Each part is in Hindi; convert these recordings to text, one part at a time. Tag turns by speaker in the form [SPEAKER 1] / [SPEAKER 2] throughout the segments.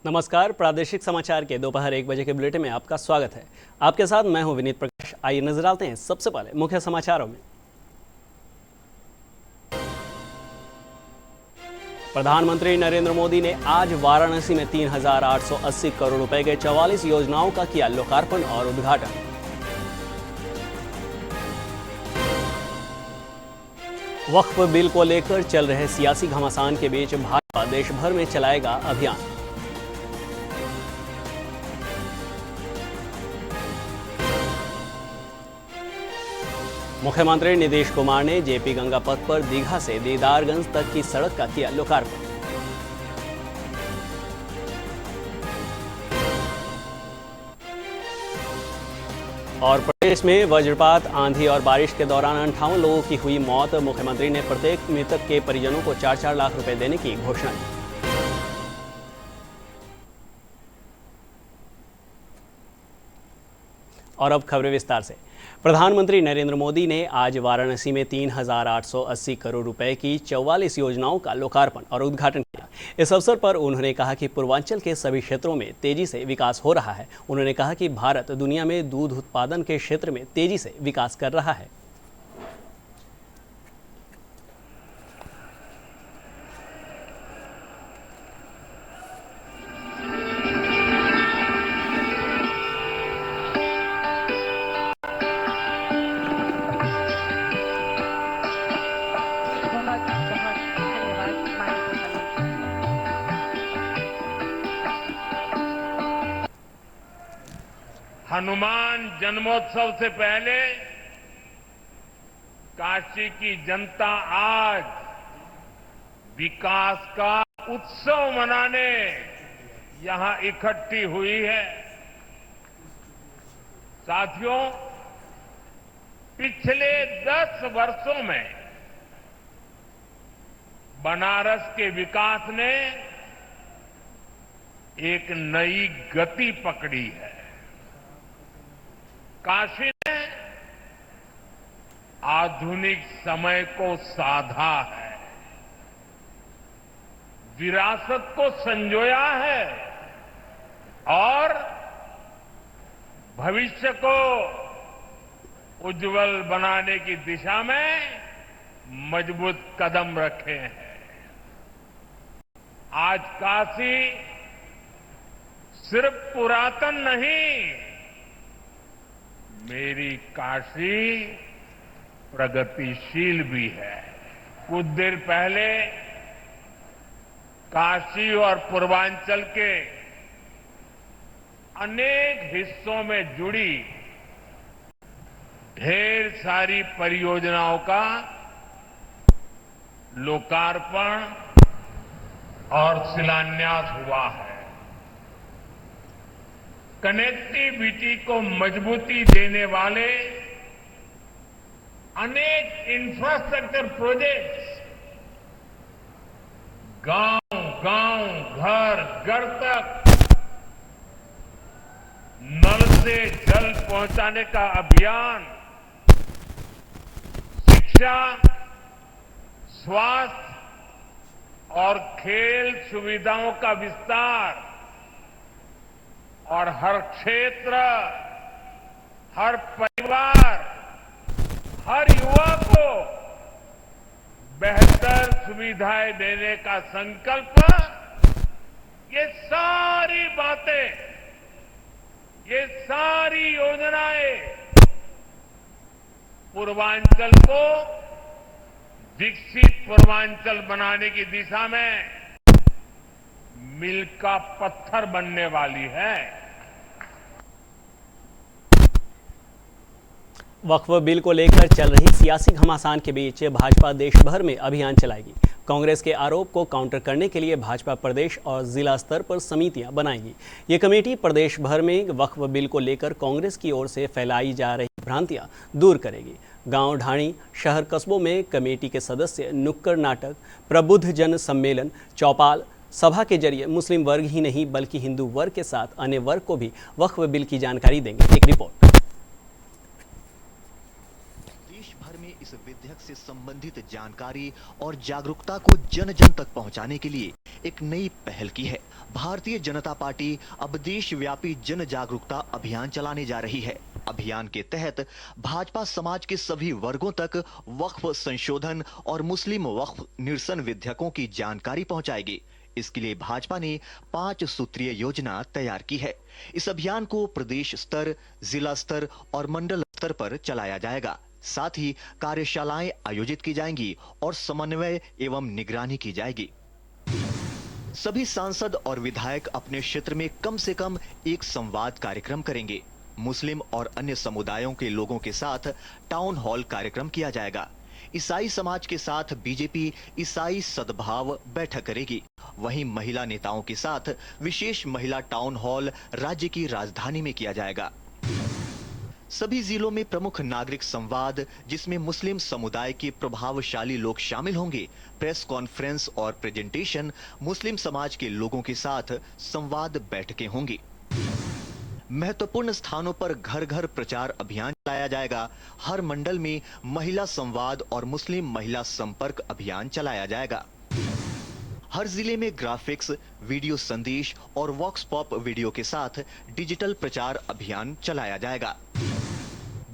[SPEAKER 1] नमस्कार, प्रादेशिक समाचार के दोपहर 1 बजे के बुलेटिन में आपका स्वागत है। आपके साथ मैं हूं विनीत प्रकाश। आइए नजर डालते हैं सबसे पहले मुख्य समाचारों में। प्रधानमंत्री नरेंद्र मोदी ने आज वाराणसी में 3,880 करोड़ रुपए के 44 योजनाओं का किया लोकार्पण और उद्घाटन। वक्फ बिल को लेकर चल रहे सियासी घमासान के बीच भाजपा देश भर में चलाएगा अभियान। मुख्यमंत्री नीतीश कुमार ने जेपी गंगा पथ पर दीघा से दीदारगंज तक की सड़क का किया लोकार्पण। और प्रदेश में वज्रपात, आंधी और बारिश के दौरान 58 लोगों की हुई मौत। मुख्यमंत्री ने प्रत्येक मृतक के परिजनों को 4-4 लाख रुपए देने की घोषणा की। और अब खबरें विस्तार से। प्रधानमंत्री नरेंद्र मोदी ने आज वाराणसी में 3,880 करोड़ रुपए की 44 योजनाओं का लोकार्पण और उद्घाटन किया। इस अवसर पर उन्होंने कहा कि पूर्वांचल के सभी क्षेत्रों में तेजी से विकास हो रहा है। उन्होंने कहा कि भारत दुनिया में दूध उत्पादन के क्षेत्र में तेजी से विकास कर रहा है।
[SPEAKER 2] हनुमान जन्मोत्सव से पहले काशी की जनता आज विकास का उत्सव मनाने यहां इकट्ठी हुई है। साथियों, पिछले 10 वर्षों में बनारस के विकास ने एक नई गति पकड़ी है। काशी ने आधुनिक समय को साधा है, विरासत को संजोया है और भविष्य को उज्जवल बनाने की दिशा में मजबूत कदम रखे हैं। आज काशी सिर्फ पुरातन नहीं, मेरी काशी प्रगतिशील भी है। कुछ देर पहले काशी और पूर्वांचल के अनेक हिस्सों में जुड़ी ढेर सारी परियोजनाओं का लोकार्पण और शिलान्यास हुआ है। कनेक्टिविटी को मजबूती देने वाले अनेक इंफ्रास्ट्रक्चर प्रोजेक्ट्स गांव-गांव, घर-घर तक नल से जल पहुंचाने का अभियान, शिक्षा, स्वास्थ्य और खेल सुविधाओं का विस्तार और हर क्षेत्र, हर परिवार, हर युवा को बेहतर सुविधाएं देने का संकल्प, ये सारी बातें, ये सारी योजनाएं पूर्वांचल को विकसित पूर्वांचल बनाने की दिशा में मील का पत्थर बनने वाली है।
[SPEAKER 1] वक्फ बिल को लेकर चल रही सियासी घमासान के बीच भाजपा देश भर में अभियान चलाएगी। कांग्रेस के आरोप को काउंटर करने के लिए भाजपा प्रदेश और जिला स्तर पर समितियां बनाएगी। ये कमेटी प्रदेश भर में वक्फ बिल को लेकर कांग्रेस की ओर से फैलाई जा रही भ्रांतियां दूर करेगी। गांव, ढाणी, शहर, कस्बों में कमेटी के सदस्य नुक्कड़ नाटक, प्रबुद्ध जन सम्मेलन, चौपाल, सभा के जरिए मुस्लिम वर्ग ही नहीं बल्कि हिंदू वर्ग के साथ अन्य वर्ग को भी वक्फ बिल की जानकारी देंगे। एक रिपोर्ट।
[SPEAKER 3] देश भर में इस विधेयक से संबंधित जानकारी और जागरूकता को जन जन तक पहुंचाने के लिए एक नई पहल की है। भारतीय जनता पार्टी अब देशव्यापी जन जागरूकता अभियान चलाने जा रही है। अभियान के तहत भाजपा समाज के सभी वर्गों तक वक्फ संशोधन और मुस्लिम वक्फ निरसन विधेयकों की जानकारी पहुंचाएगी। इसके लिए भाजपा ने 5 सूत्रीय योजना तैयार की है। इस अभियान को प्रदेश स्तर, जिला स्तर और मंडल स्तर पर चलाया जाएगा। साथ ही कार्यशालाएं आयोजित की जाएंगी और समन्वय एवं निगरानी की जाएगी। सभी सांसद और विधायक अपने क्षेत्र में कम से कम एक संवाद कार्यक्रम करेंगे। मुस्लिम और अन्य समुदायों के लोगों के साथ टाउन हॉल कार्यक्रम किया जाएगा। ईसाई समाज के साथ बीजेपी ईसाई सद्भाव बैठक करेगी। वहीं महिला नेताओं के साथ विशेष महिला टाउन हॉल राज्य की राजधानी में किया जाएगा। सभी जिलों में प्रमुख नागरिक संवाद, जिसमें मुस्लिम समुदाय के प्रभावशाली लोग शामिल होंगे, प्रेस कॉन्फ्रेंस और प्रेजेंटेशन, मुस्लिम समाज के लोगों के साथ संवाद बैठकें होंगी। महत्वपूर्ण स्थानों पर घर घर प्रचार अभियान चलाया जाएगा। हर मंडल में महिला संवाद और मुस्लिम महिला संपर्क अभियान चलाया जाएगा। हर जिले में ग्राफिक्स, वीडियो संदेश और वॉक्स पॉप वीडियो के साथ डिजिटल प्रचार अभियान चलाया जाएगा।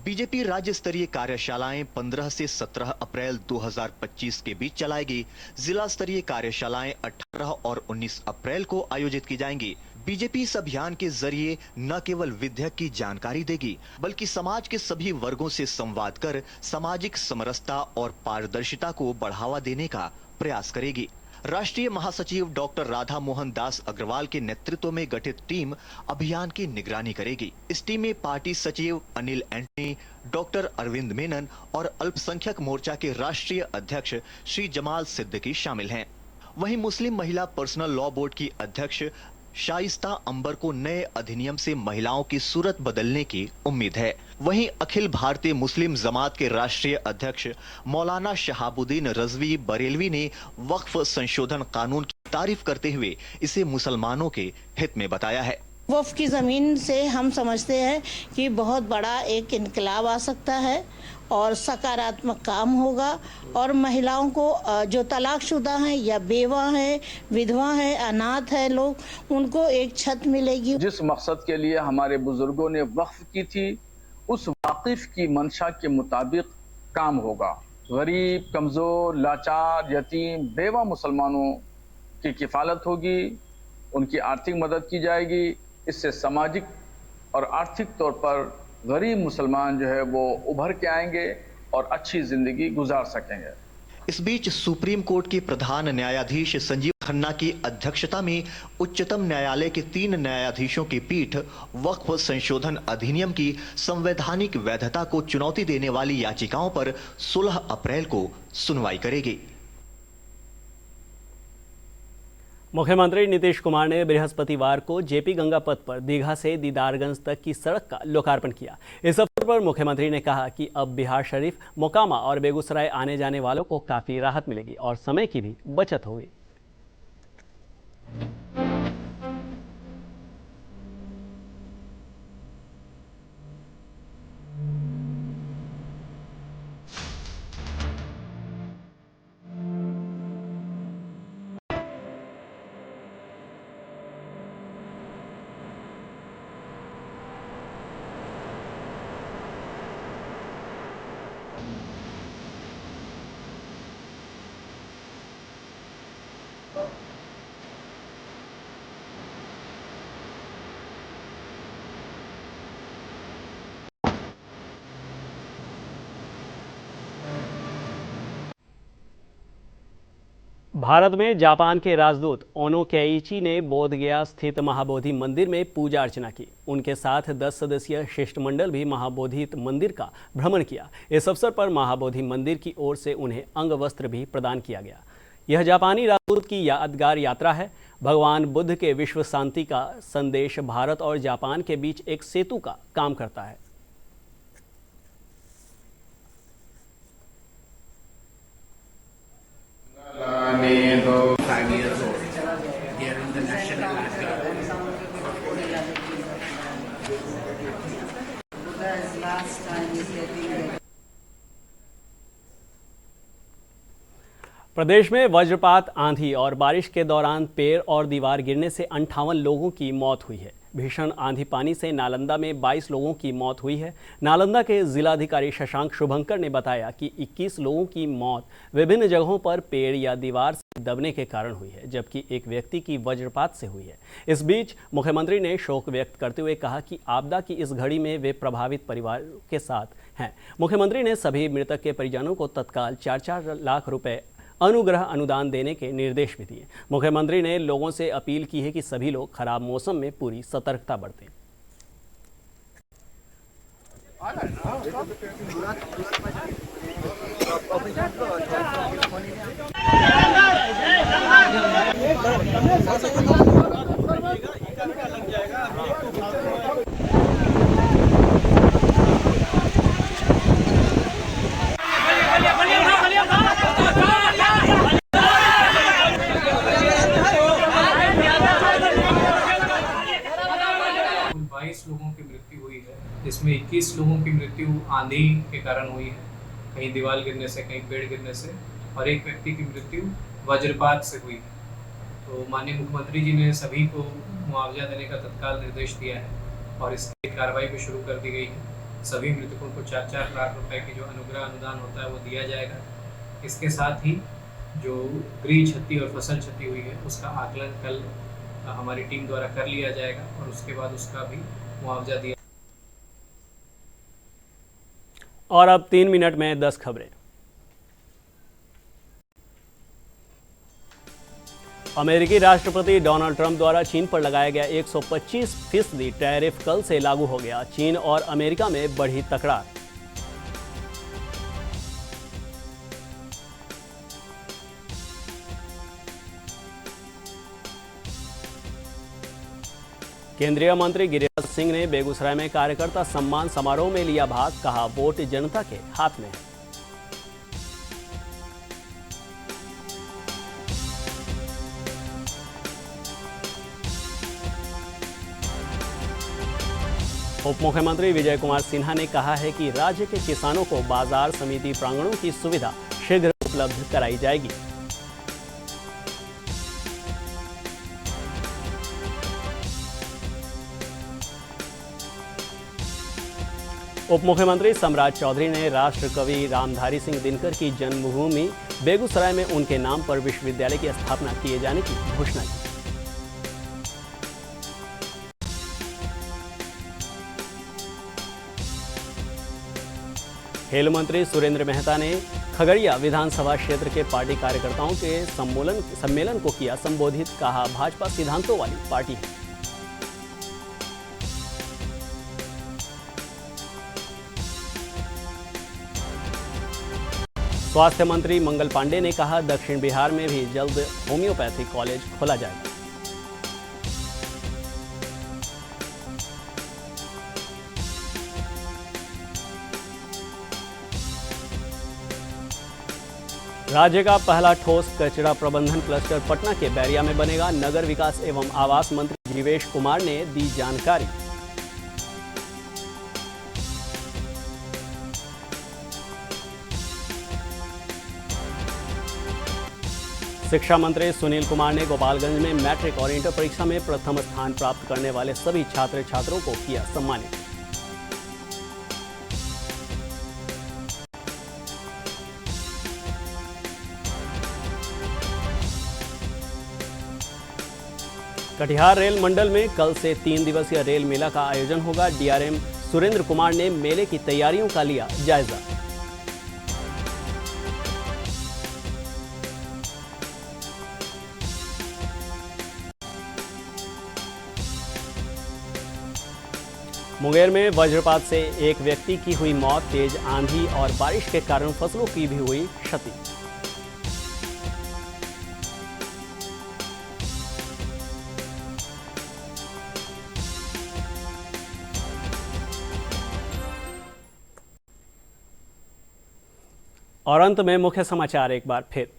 [SPEAKER 3] बीजेपी राज्य स्तरीय कार्यशालाएं 15 से 17 अप्रैल 2025 के बीच चलाएगी। जिला स्तरीय कार्यशालाएं 18 और 19 अप्रैल को आयोजित की जाएंगी। बीजेपी इस अभियान के जरिए न केवल विधेयक की जानकारी देगी, बल्कि समाज के सभी वर्गों से संवाद कर सामाजिक समरसता और पारदर्शिता को बढ़ावा देने का प्रयास करेगी। राष्ट्रीय महासचिव डॉक्टर राधा मोहन दास अग्रवाल के नेतृत्व में गठित टीम अभियान की निगरानी करेगी। इस टीम में पार्टी सचिव अनिल एंटनी, डॉक्टर अरविंद मेनन और अल्पसंख्यक मोर्चा के राष्ट्रीय अध्यक्ष श्री जमाल सिद्दीकी शामिल हैं। वहीं मुस्लिम महिला पर्सनल लॉ बोर्ड की अध्यक्ष शाइस्ता अंबर को नए अधिनियम से महिलाओं की सूरत बदलने की उम्मीद है। वहीं अखिल भारतीय मुस्लिम जमात के राष्ट्रीय अध्यक्ष मौलाना शहाबुद्दीन रजवी बरेलवी ने वक्फ संशोधन कानून की तारीफ करते हुए इसे मुसलमानों के हित में बताया है।
[SPEAKER 4] वक्फ की ज़मीन से हम समझते हैं कि बहुत बड़ा एक इनकलाब आ सकता है और सकारात्मक काम होगा और महिलाओं को जो तलाकशुदा हैं या बेवा हैं, विधवा हैं, अनाथ हैं लोग, उनको एक छत मिलेगी।
[SPEAKER 5] जिस मकसद के लिए हमारे बुजुर्गों ने वक्फ की थी, उस वाकिफ की मंशा के मुताबिक काम होगा। गरीब, कमज़ोर, लाचार, यतीम, बेवा मुसलमानों की किफ़ालत होगी, उनकी आर्थिक मदद की जाएगी। इससे सामाजिक और आर्थिक तौर पर गरीब मुसलमान जो है वो उभर के आएंगे और अच्छी जिंदगी गुजार सकेंगे।
[SPEAKER 3] इस बीच सुप्रीम कोर्ट के प्रधान न्यायाधीश संजीव खन्ना की अध्यक्षता में उच्चतम न्यायालय के 3 न्यायाधीशों की पीठ वक्फ संशोधन अधिनियम की संवैधानिक वैधता को चुनौती देने वाली याचिकाओं पर 16 अप्रैल को सुनवाई करेगी।
[SPEAKER 1] मुख्यमंत्री नीतीश कुमार ने बृहस्पतिवार को जेपी गंगा पथ पर दीघा से दीदारगंज तक की सड़क का लोकार्पण किया। इस अवसर पर मुख्यमंत्री ने कहा कि अब बिहार शरीफ, मोकामा और बेगूसराय आने जाने वालों को काफ़ी राहत मिलेगी और समय की भी बचत होगी। भारत में जापान के राजदूत ओनो केइची ने बोधगया स्थित महाबोधि मंदिर में पूजा अर्चना की। उनके साथ 10 सदस्यीय शिष्टमंडल भी महाबोधि मंदिर का भ्रमण किया। इस अवसर पर महाबोधि मंदिर की ओर से उन्हें अंग वस्त्र भी प्रदान किया गया। यह जापानी राजदूत की यादगार यात्रा है। भगवान बुद्ध के विश्व शांति का संदेश भारत और जापान के बीच एक सेतु का काम करता है।
[SPEAKER 6] Though 5 years old, during the national anthem.
[SPEAKER 7] Buddha's last time is getting
[SPEAKER 1] प्रदेश में वज्रपात, आंधी और बारिश के दौरान पेड़ और दीवार गिरने से 58 लोगों की मौत हुई है। भीषण आंधी पानी से नालंदा में 22 लोगों की मौत हुई है। नालंदा के जिलाधिकारी शशांक शुभंकर ने बताया कि 21 लोगों की मौत विभिन्न जगहों पर पेड़ या दीवार से दबने के कारण हुई है, जबकि एक व्यक्ति की वज्रपात से हुई है। इस बीच मुख्यमंत्री ने शोक व्यक्त करते हुए कहा कि आपदा की इस घड़ी में वे प्रभावित परिवार के साथ हैं। मुख्यमंत्री ने सभी मृतक के परिजनों को तत्काल 4-4 लाख रुपए अनुग्रह अनुदान देने के निर्देश भी दिए। मुख्यमंत्री ने लोगों से अपील की है कि सभी लोग खराब मौसम में पूरी सतर्कता बरतें।
[SPEAKER 7] लोगों की मृत्यु हुई है, जिसमें 21 लोगों की मृत्यु आंधी के कारण हुई है, कहीं दीवार गिरने से, कहीं पेड़ गिरने से, और एक व्यक्ति की मृत्यु वज्रपात से हुई है। तो माननीय मुख्यमंत्री जी ने सभी को मुआवजा देने का तत्काल निर्देश दिया है और इसकी कार्रवाई भी शुरू कर दी गई है। सभी मृतकों को 4-4 लाख रुपए की जो अनुग्रह अनुदान होता है वो दिया जाएगा। इसके साथ ही जो गृह क्षति और फसल क्षति हुई है उसका आकलन कल हमारी टीम द्वारा कर लिया जाएगा और उसके बाद उसका भी मुआवजा दिया।
[SPEAKER 1] और अब 3 मिनट में 10 खबरें। अमेरिकी राष्ट्रपति डोनाल्ड ट्रंप द्वारा चीन पर लगाया गया 125% टैरिफ कल से लागू हो गया। चीन और अमेरिका में बढ़ी तकरार। केंद्रीय मंत्री गिरिराज सिंह ने बेगूसराय में कार्यकर्ता सम्मान समारोह में लिया भाग। कहा, वोट जनता के हाथ में है। उप मुख्यमंत्री विजय कुमार सिन्हा ने कहा है कि राज्य के किसानों को बाजार समिति प्रांगणों की सुविधा शीघ्र उपलब्ध कराई जाएगी। उप मुख्यमंत्री सम्राट चौधरी ने राष्ट्र कवि रामधारी सिंह दिनकर की जन्मभूमि बेगूसराय में उनके नाम पर विश्वविद्यालय की स्थापना किए जाने की घोषणा की। खेल मंत्री सुरेंद्र मेहता ने खगड़िया विधानसभा क्षेत्र के पार्टी कार्यकर्ताओं के सम्मेलन को किया संबोधित। कहा, भाजपा सिद्धांतों वाली पार्टी है। स्वास्थ्य मंत्री मंगल पांडे ने कहा, दक्षिण बिहार में भी जल्द होम्योपैथी कॉलेज खोला जाएगा। राज्य का पहला ठोस कचरा प्रबंधन क्लस्टर पटना के बैरिया में बनेगा। नगर विकास एवं आवास मंत्री जीवेश कुमार ने दी जानकारी। शिक्षा मंत्री सुनील कुमार ने गोपालगंज में मैट्रिक और इंटर परीक्षा में प्रथम स्थान प्राप्त करने वाले सभी छात्र छात्रों को किया सम्मानित। कटिहार रेल मंडल में कल से 3 दिवसीय रेल मेला का आयोजन होगा। डीआरएम सुरेंद्र कुमार ने मेले की तैयारियों का लिया जायजा। मुंगेर में वज्रपात से एक व्यक्ति की हुई मौत। तेज आंधी और बारिश के कारण फसलों की भी हुई क्षति। और अंत में मुख्य समाचार एक बार फिर।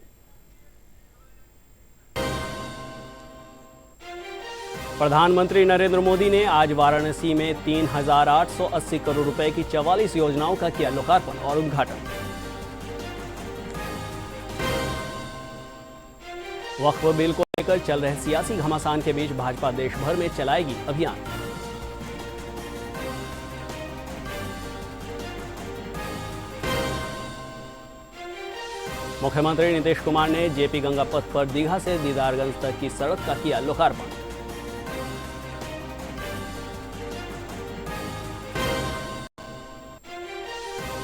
[SPEAKER 1] प्रधानमंत्री नरेंद्र मोदी ने आज वाराणसी में 3,880 करोड़ रुपए की 44 योजनाओं का किया लोकार्पण और उद्घाटन। वक्फ बिल को लेकर चल रहे सियासी घमासान के बीच भाजपा देश भर में चलाएगी अभियान। मुख्यमंत्री नीतीश कुमार ने जेपी गंगा पथ पर दीघा से दीदारगंज तक की सड़क का किया लोकार्पण।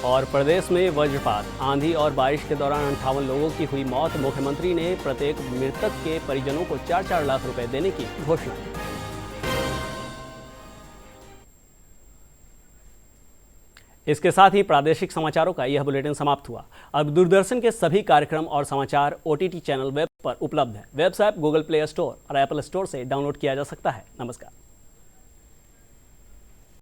[SPEAKER 1] और प्रदेश में वज्रपात, आंधी और बारिश के दौरान 58 लोगों की हुई मौत। मुख्यमंत्री ने प्रत्येक मृतक के परिजनों को 4-4 लाख रुपए देने की घोषणा की। इसके साथ ही प्रादेशिक समाचारों का यह बुलेटिन समाप्त हुआ। अब दूरदर्शन के सभी कार्यक्रम और समाचार OTT चैनल वेब पर उपलब्ध है। वेबसाइट गूगल प्ले स्टोर और एप्पल स्टोर से डाउनलोड किया जा सकता है। नमस्कार।